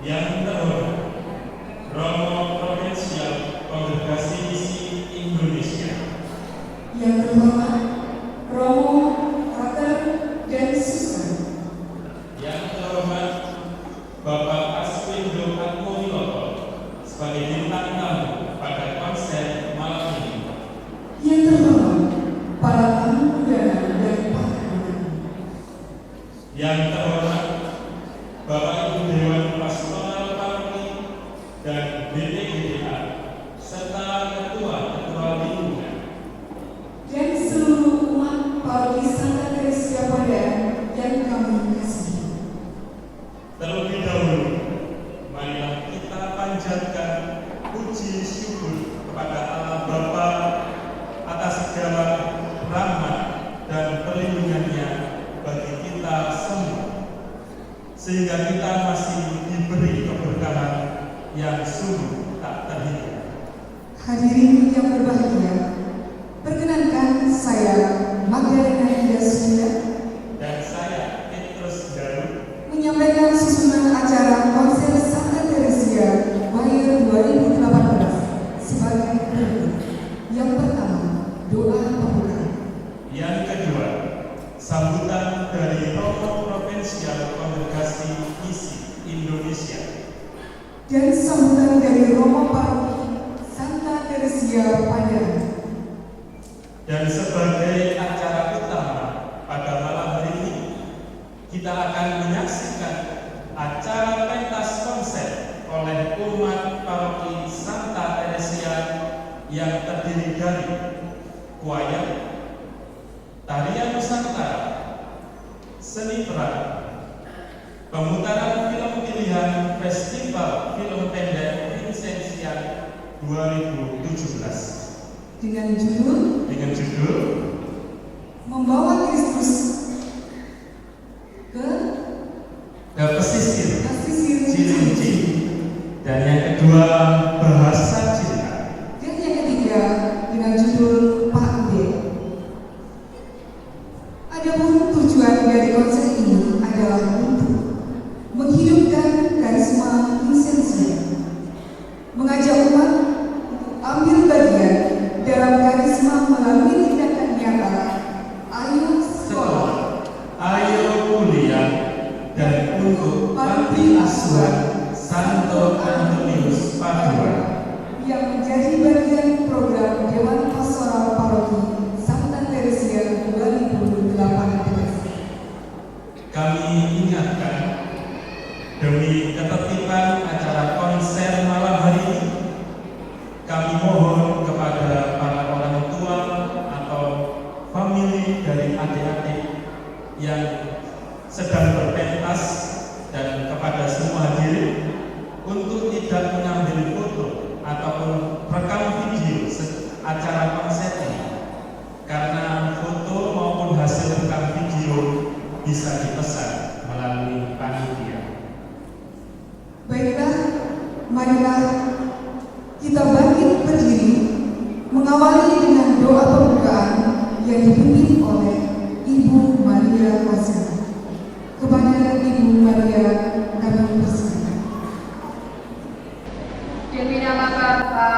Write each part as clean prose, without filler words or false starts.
Yang terhormat Romo Provinsial Kongregasi Misi Indonesia. Yang terhormat Romo, Frater, dan Suster. Yang terhormat Bapak Aswindo Atmowiloto sebagai bintang tamu pada konser malam ini. Yang terhormat para tamu undangan dan pahlawan. Yang terhormat Bapak Ibu Dewan Pastoral Paroki dan BPGDA serta ketua-ketua lingkungan. Dan seluruh umat Paroki Santa Teresia Padang yang kami kasihi. Terlebih dahulu, marilah kita panjatkan puji syukur kepada Allah Bapa atas segala rahmat dan perlindungannya bagi kita semua, sehingga kita masih diberi keberkahan yang sungguh tak terhingga. Hadirin yang berbahagia, perkenankan saya Magdalena Yasuda Dan saya Petrus Galuh menyampaikan susunan acara konser Santa Teresia Mahir 2018 sebagai berikut. Yang pertama, doa pembuka. Yang kedua, sambutan dari Romo Provinsial Kongregasi Misi Indonesia. Dan sambutan dari Romo Paroki Santa Teresia Padang. Dan sebagai acara utama pada malam hari ini, kita akan menyaksikan acara pentas konser oleh umat Paroki Santa Teresia yang terdiri dari choir, tarian Nusantara, seni peran, pemutaran film pilihan Festival Film Pendek Vincentia 2017 Dengan judul Membawa Kristus ke pesisir Cilincing. dan yang kedua bahasa cinta. Dan yang ketiga dengan judul Pak D. Adapun tujuan dari konser ini adalah untuk menghidupkan karisma Vincentia, mengajak umat untuk ambil bagian dalam karisma melalui tindakan nyata. Ayo sekolah, Ayo kuliah, dan untuk panti asuhan Santo Antonius Padua yang menjadi bagian program Dewan Pastoral Paroki Santa Teresia 2018. Kami ingatkan, demi ketertiban acara konser malam hari ini, kami mohon kepada para orang tua atau famili dari adik-adik yang sedang berpentas dan kepada semua hadirin untuk tidak mengambil foto ataupun rekam video acara konser ini, karena foto maupun hasil rekam video bisa dipesan melalui panitia. Baiklah, marilah kita bangkit berdiri mengawali dengan doa pembukaan yang dipimpin oleh Ibu Maria Wasila. Kepada Ibu Maria kami persilakan. Demi nama Bapa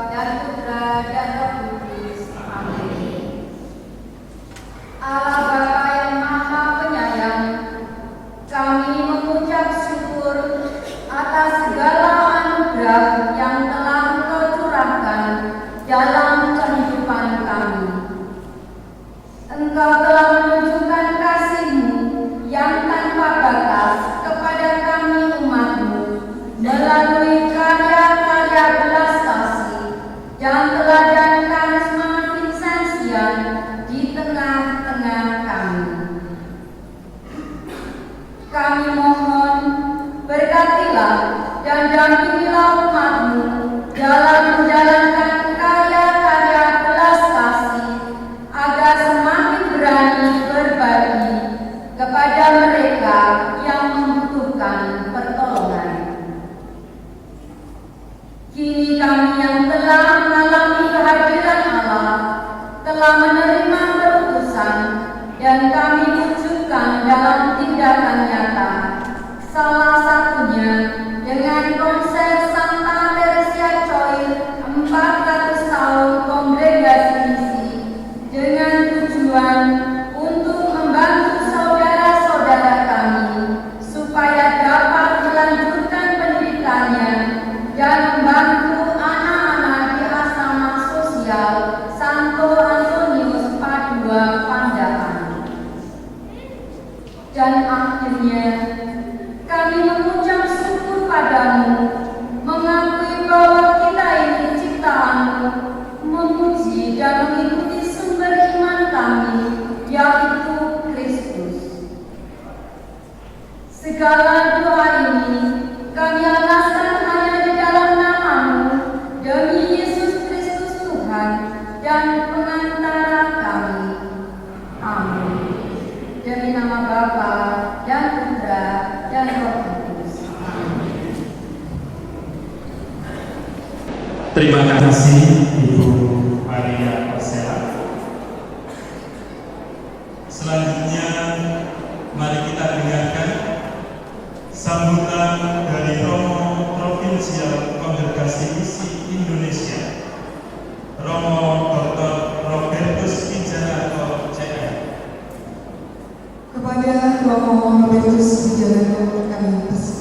dan Putra dan Roh Kudus. Amin. Allah Bapa yang Maha Penyayang, kami mengucap syukur atas segala anugerah yang telah Engkau curahkan dalam kehidupan kami. Engkau telah menunjukkan kasih-Mu yang tanpa batas kepada kami umat-Mu melalui karya-karya belas kasih dan teladan karisma Vincentia di tengah-tengah kami. Kami mohon, berkatilah dan dampingilah umat-Mu dalam menjalankan karya-karya belas kasih agar semakin berani berbagi kepada mereka yang membutuhkan pertolongan. Kini kami yang telah mengalami Terima kasih Ibu Maria Persela. Selanjutnya mari kita dengarkan sambutan dari Romo Provinsial Kongregasi Misi Indonesia, Romo Dr. Robertus Wijanarko CM. Kepada Romo Robertus Wijanarko kami persilakan.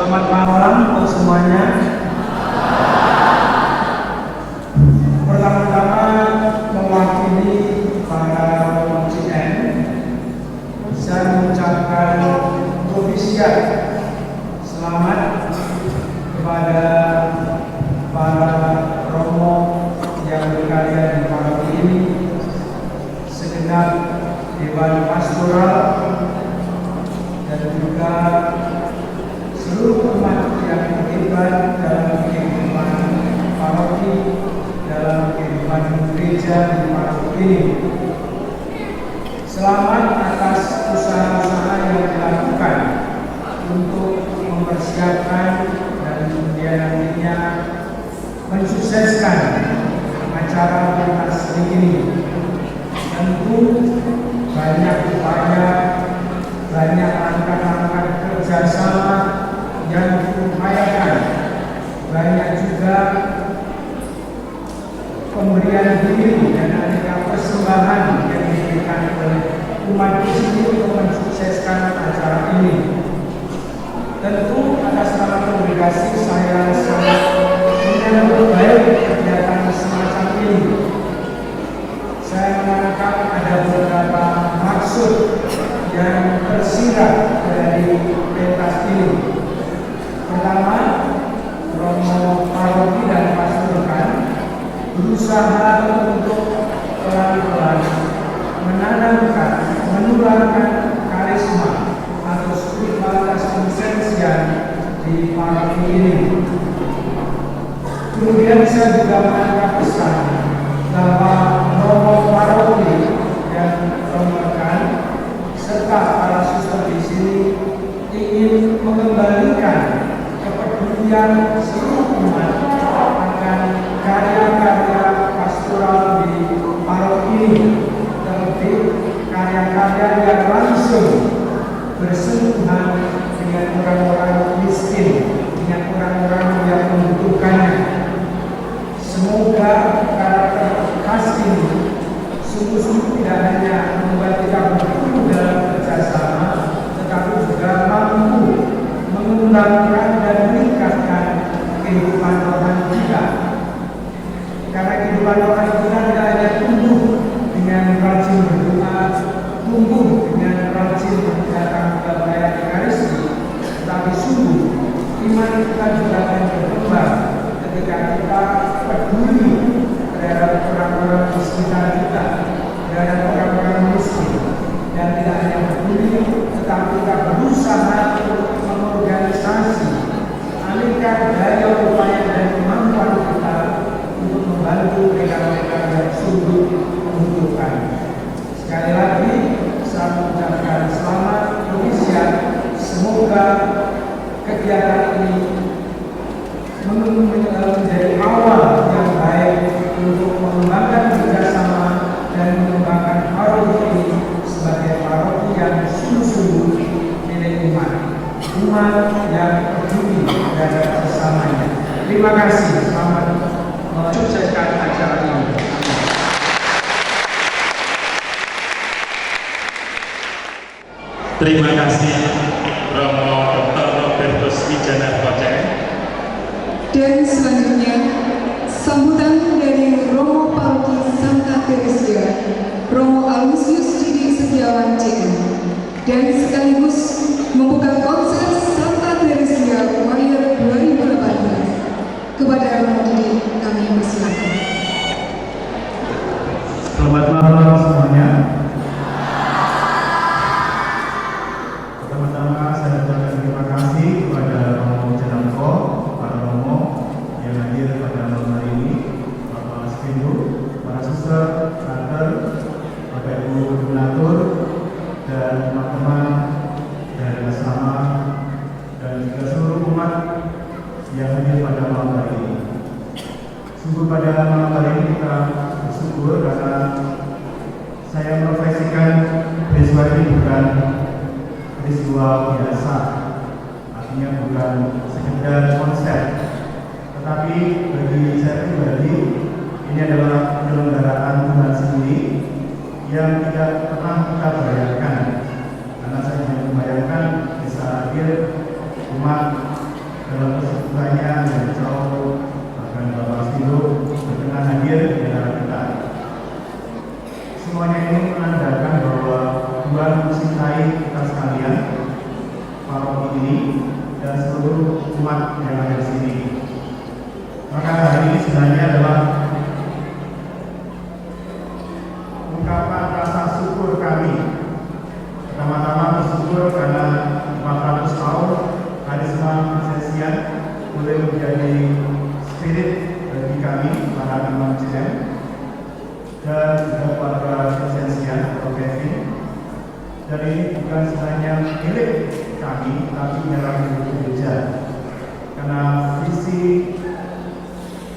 Selamat malam untuk semuanya. Pertama-tama mewakili para CN, saya mengucapkan propisiat selamat kepada para romo yang berkarya di paroki ini, segenap dewan pastoral, dan juga seluruh umat yang terlibat dalam kehidupan paroki, dalam kehidupan gereja di paroki ini. Selamat atas usaha-usaha yang dilakukan untuk mempersiapkan dan kemudian nantinya mensukseskan acara pentas ini. Tentu banyak upaya, banyak langkah-langkah kerjasama yang diupayakan, banyak juga pemberian diri dan aneka persembahan yang diberikan oleh umat di sini untuk mensukseskan acara ini. Tentu atas nama kongregasi saya sangat menyambut baik kegiatan semacam ini. Saya menangkap ada beberapa maksud yang tersirat dari pentas ini. Pertama, Romo paroki dan pasurukan berusaha untuk pelan-pelan menanamkan, menularkan karisma atau spiritualitas konsensian di paroki ini. Kemudian saya juga menangkap pesan bahwa Romo paroki dan Romo rekan serta para suster di sini ingin mengembalikan kepedulian seluruh umat akan karya-karya pastoral di paroki ini, terlebih karya-karya yang langsung bersentuhan dengan orang-orang miskin, dengan orang-orang yang membutuhkannya. Semoga karakter khas ini sungguh-sungguh tidak hanya membuat kita bertumbuh dalam kerjasama, tetapi juga mampu mengembangkan dan meningkatkan kehidupan rohani kita. Karena kehidupan rohani kita tidak hanya tumbuh dengan rajin berdoa, tumbuh dengan rajin datang ke perayaan Ekaristi, tetapi sungguh iman kita juga akan berkembang ketika kita peduli terhadap orang-orang di sekitar kita, terhadap orang-orang miskin, dan tidak hanya peduli, tetapi kita berusaha untuk mengorganisasi aneka daya upaya dan kemampuan kita untuk membantu mereka-mereka yang sungguh membutuhkan. Sekali lagi, saya mengucapkan selamat propisiat. Semoga kegiatan ini menjadi awal yang baik untuk mengembangkan kerjasama dan mengembangkan paroki ini sebagai paroki yang sungguh-sungguh milik umat yang peduli terhadap sesamanya. Terima kasih, selamat mensukseskan acara ini. Terima kasih Romo Dr. Robertus Wijanarko CM. Dan selanjutnya sambutan dari Romo Paroki Santa Teresia, Romo Aloysius Didi Setiawan CM, dan sekaligus membuka konser Santa Teresia Warrior 2018. Kepada Romo Didi kami persilakan. Selamat malam semuanya. Pertama-tama saya ucapkan terima kasih kepada Romo Wijanarko, para Romo yang Sungguh pada malam hari ini kita bersyukur karena saya merefleksikan peristiwa ini bukan peristiwa biasa, artinya bukan sekedar konser, tetapi bagi saya pribadi ini adalah penyelenggaraan Tuhan sendiri yang tidak pernah kita bayangkan, karena saya hanya membayangkan bisa hadir umat dalam kesibukannya yang jauh, bahkan Bapak Stilo berkenan hadir di antara kita. Semuanya ini menandakan bahwa Tuhan mencintai kita sekalian, paroki ini, dan seluruh umat yang ada di sini. Maka hari ini sebenarnya adalah ungkapan rasa syukur kami. Pertama-tama bersyukur karena 400 tahun karisma Vincentian boleh menjadi spirit bagi kami para imam CM dan juga keluarga Vincentian atau Kevin. Dan ini bukan hanya milik kami, tapi adalah milik gereja. Karena visi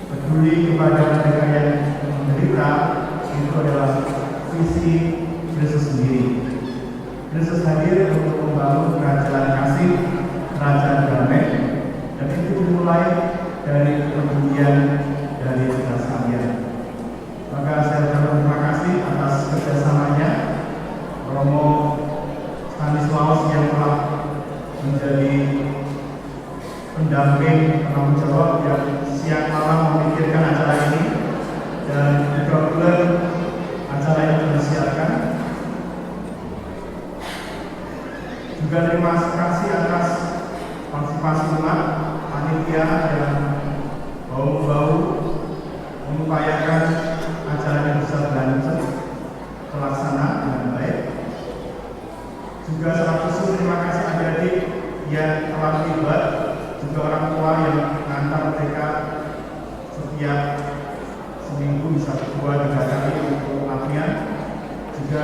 peduli kepada mereka yang menderita itu adalah visi Kristus sendiri. Kristus hadir untuk membangun kerajaan kasih, kerajaan damai, dan itu dimulai dari kepedulian dari kita sekalian. Maka saya ucapkan terima kasih atas kerjasamanya Romo Stanislaus yang telah menjadi pendamping penanggung jawab yang siang malam memikirkan acara ini, dan 3 bulan acara ini disiarkan. Juga terima kasih atas partisipasi umat, panitia yang bau-bau mengupayakan acara ini bisa berlanjut terlaksana dengan baik. Juga secara khusus terima kasih adik-adik yang telah terlibat, juga orang tua yang mengantar mereka setiap seminggu bisa 2-3 kali untuk latihan, juga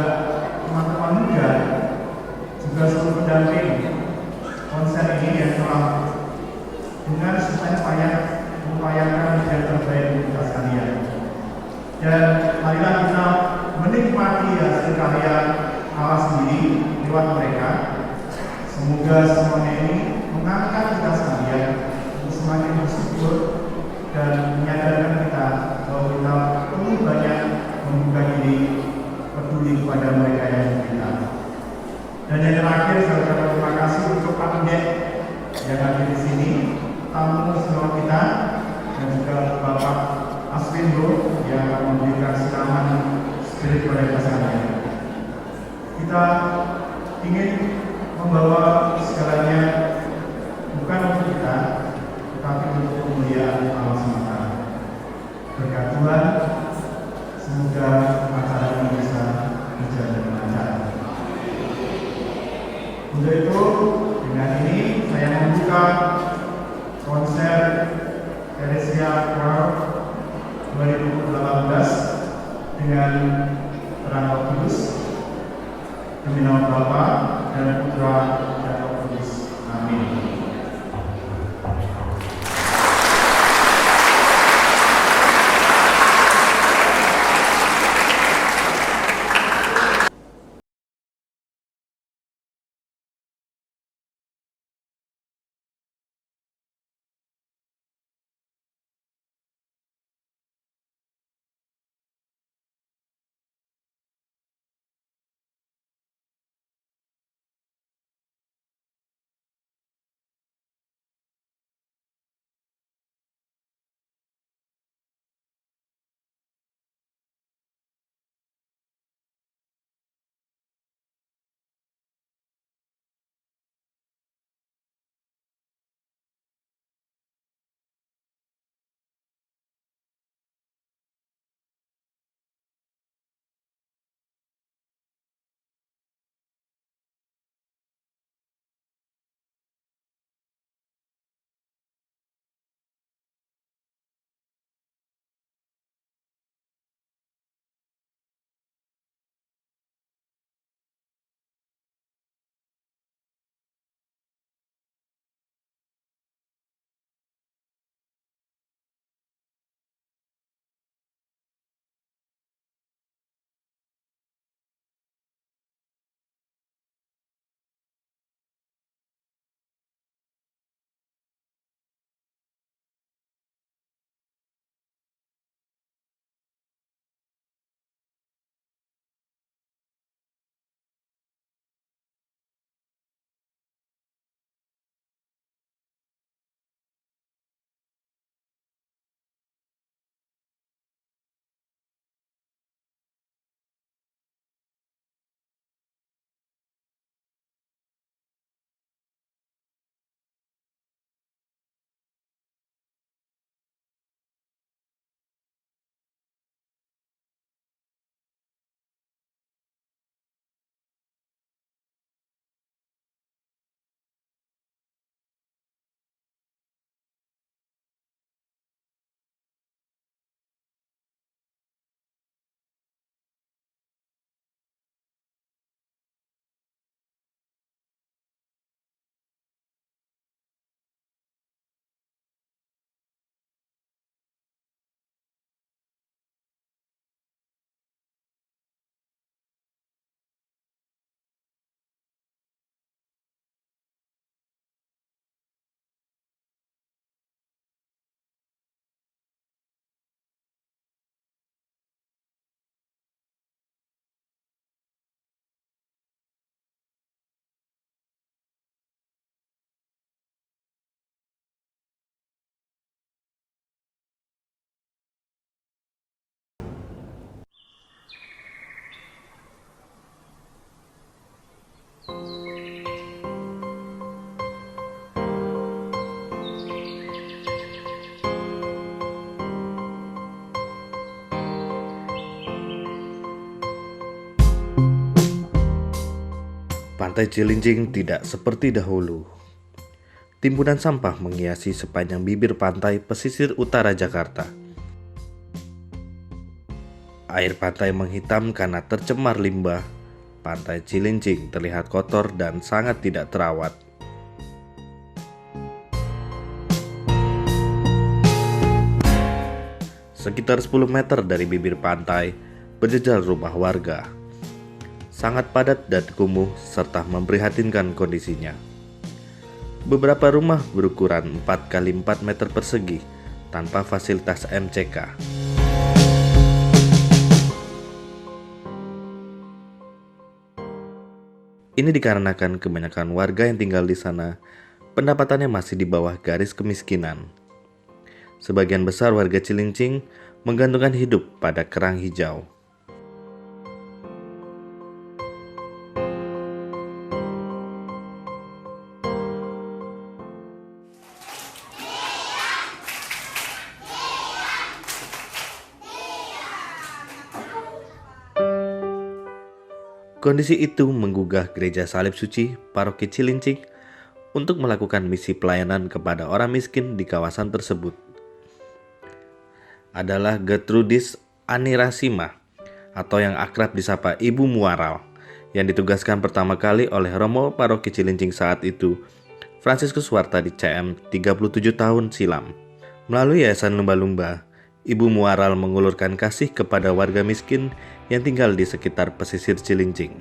teman-teman muda, juga seluruh pendamping konser ini yang telah dengan susah payah mengupayakan yang terbaik untuk kita sekalian. Dan marilah kita menikmati hasil karya Allah sendiri lewat mereka. Semoga semuanya ini mengangkat kita sekalian untuk semakin bersyukur dan menyadarkan kita bahwa kita perlu banyak membuka diri peduli kepada mereka yang menderita. Dan yang terakhir, saya ucapkan terima kasih untuk Pak Pendek yang hadir di sini, tamu semua kita, dan juga Bapak Aswindo yang akan memberikan siraman spirit kepada kita sekalian. Kita ingin membawa segalanya bukan untuk kita, tetapi untuk kemuliaan Allah semata. Berkat Tuhan, semoga acara ini bisa berjalan dengan lancar. Untuk itu, dengan ini saya membuka konser Teresia Choir 2018 dengan terang Roh Kudus, demi nama Bapa dan Putra dan Roh Kudus. Amin. Pantai Cilincing tidak seperti dahulu. Timbunan sampah menghiasi sepanjang bibir pantai pesisir utara Jakarta. Air pantai menghitam karena tercemar limbah. Pantai Cilincing terlihat kotor dan sangat tidak terawat. Sekitar 10 meter dari bibir pantai, berjejer rumah warga. Sangat padat dan kumuh serta memprihatinkan kondisinya. Beberapa rumah berukuran 4 x 4 meter persegi tanpa fasilitas MCK. Ini dikarenakan kebanyakan warga yang tinggal di sana pendapatannya masih di bawah garis kemiskinan. Sebagian besar warga Cilincing menggantungkan hidup pada kerang hijau. Kondisi itu menggugah Gereja Salib Suci Paroki Cilincing untuk melakukan misi pelayanan kepada orang miskin di kawasan tersebut. Adalah Gertrudis Anirasima atau yang akrab disapa Ibu Muaral, yang ditugaskan pertama kali oleh Romo Paroki Cilincing saat itu, Fransiskus Warta di CM 37 tahun silam. Melalui Yayasan Lumba-Lumba, Ibu Muaral mengulurkan kasih kepada warga miskin yang tinggal di sekitar pesisir Cilincing.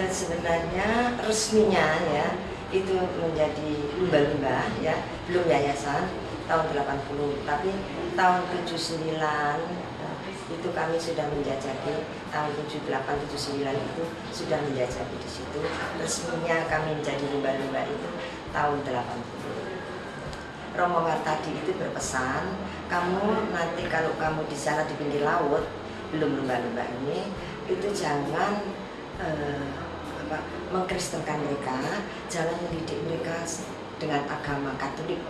Sebenarnya resminya ya itu menjadi lumba-lumba ya, belum yayasan tahun 80, tapi tahun 79 itu kami sudah menjajaki, tahun 78 79 itu sudah menjajaki di situ. Resminya kami menjadi lumba-lumba itu tahun 80. Romo Wartadi itu berpesan, kamu nanti kalau kamu di sana di pinggir laut, belum lumba-lumba ini, itu jangan mengkristenkan mereka, jangan mendidik mereka dengan agama Katolik,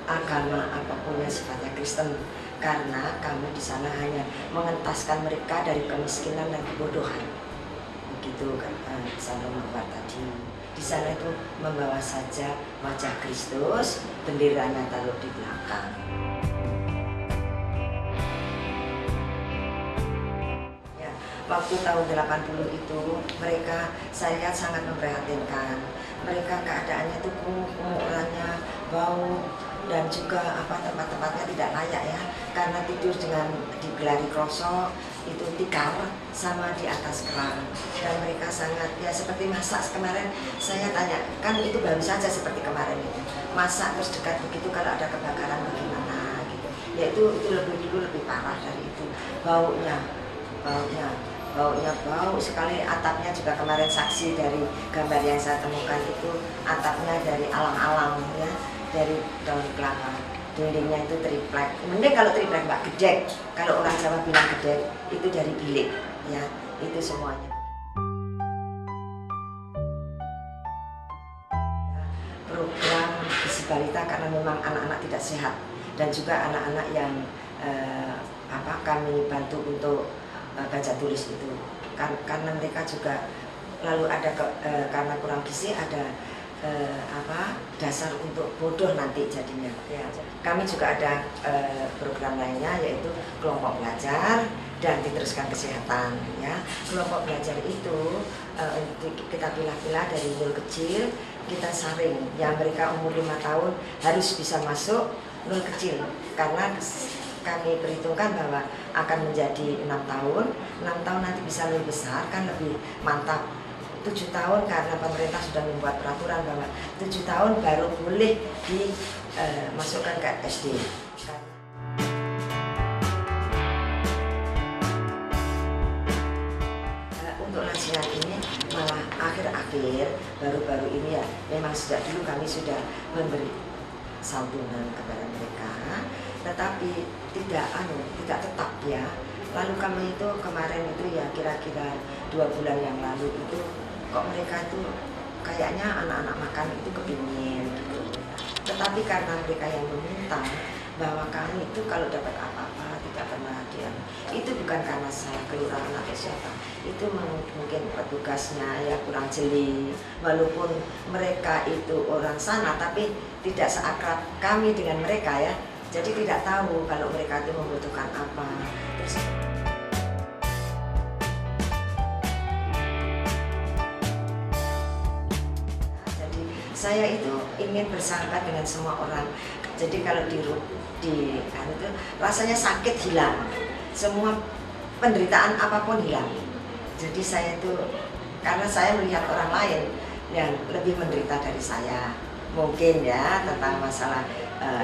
agama apapun yang sifatnya Kristen, karena kamu di sana hanya mengentaskan mereka dari kemiskinan dan kebodohan. Begitu kan Romo Wartadi. Di sana itu membawa saja wajah Kristus, benderanya taruh di belakang. Waktu tahun 80 itu saya sangat memprihatinkan. Mereka keadaannya itu kumuh, orangnya bau, dan juga tempat-tempatnya tidak layak ya, karena tidur dengan digelari krosok itu tikar sama di atas kerang, dan mereka sangat ya seperti masak. Kemarin saya tanya, kan itu baru saja seperti kemarin itu masak terus dekat begitu, kalau ada kebakaran bagaimana gitu ya, itu lebih parah dari itu. Baunya bau sekali. Atapnya juga kemarin saksi dari gambar yang saya temukan itu atapnya dari alang-alang ya, dari daun kelapa. Dindingnya itu triplek. Mending kalau triplek mbak, gedek. Kalau orang Jawa bilang gedek itu dari bilik ya, itu semuanya. Program Gizi Balita karena memang anak-anak tidak sehat, dan juga anak-anak yang kami bantu untuk baca tulis itu, karena mereka juga lalu ada karena kurang gizi, ada dasar untuk bodoh nanti jadinya ya. Kami juga ada program lainnya, yaitu kelompok belajar dan diteruskan kesehatan ya. Kelompok belajar itu kita pilah-pilah dari nul kecil, kita saring yang mereka umur 5 tahun harus bisa masuk nul kecil, karena kami perhitungkan bahwa akan menjadi 6 tahun. 6 tahun nanti bisa lebih besar, kan lebih mantap. 7 tahun karena pemerintah sudah membuat peraturan bahwa 7 tahun baru boleh dimasukkan ke SD. Untuk lansian ini malah akhir-akhir baru-baru ini ya, memang sejak dulu kami sudah memberi santunan kepada mereka, tetapi tidak tetap ya. Lalu kami itu kemarin itu ya kira-kira 2 bulan yang lalu itu kok mereka itu kayaknya anak-anak makan itu kepingin gitu. Tetapi karena mereka yang meminta bahwa kami itu kalau dapat apa-apa tidak pernah diam. Itu bukan karena saya kelurahan atau siapa. Itu mungkin petugasnya ya kurang jeli. Walaupun mereka itu orang sana, tapi tidak seakrab kami dengan mereka ya. Jadi tidak tahu kalau mereka itu membutuhkan apa. Terus, jadi saya itu ingin bersahabat dengan semua orang. Jadi kalau di kan itu rasanya sakit hilang, semua penderitaan apapun hilang. Jadi saya itu karena saya melihat orang lain yang lebih menderita dari saya, mungkin ya tentang masalah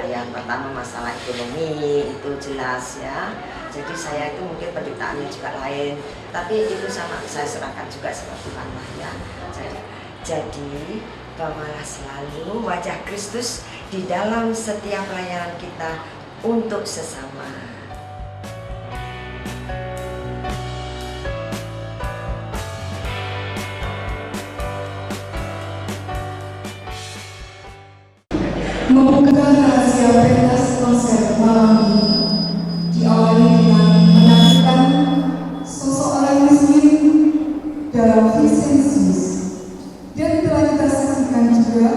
yang pertama masalah ekonomi itu jelas ya. Jadi saya itu mungkin penderitaannya juga lain, tapi itu sama saya serahkan juga sama Tuhan lah ya. Jadi bawalah selalu wajah Kristus di dalam setiap pelayanan kita untuk sesama. Membuka rahasia pentas konser malam ini diawali dengan menantikan sosok orang miskin dalam Vincentius, dan telah kita saksikan juga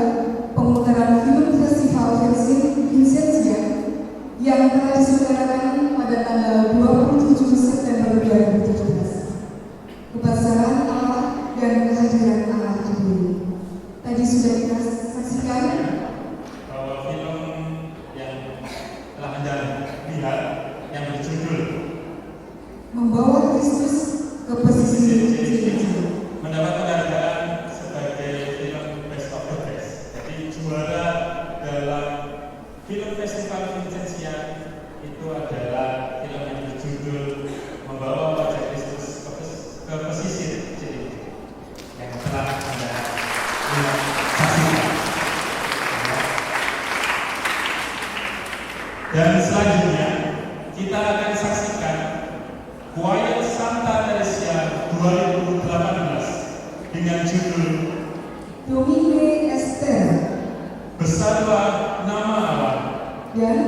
pemutaran film festival Vincentia yang telah diselenggarakan pada tanggal 27 September 2017. Kebesaran Allah dan kehadiran Allah itu tadi sudah kita saksikan bahwa film yang telah Anda lihat yang berjudul Membawa Kristus ke Posisi Cincin mendapat penghargaan sebagai film Best of the Best. Jadi juara dalam film festival Vincentia itu adalah film yang berjudul Membawa Wajah Kristus ke Pesisir Cilincing yang telah Anda lihat saksikan. Dan selanjutnya kita akan saksikan Choir Santa Teresia 2018 dengan judul Domine Esther Besarlah Nama Allah. dan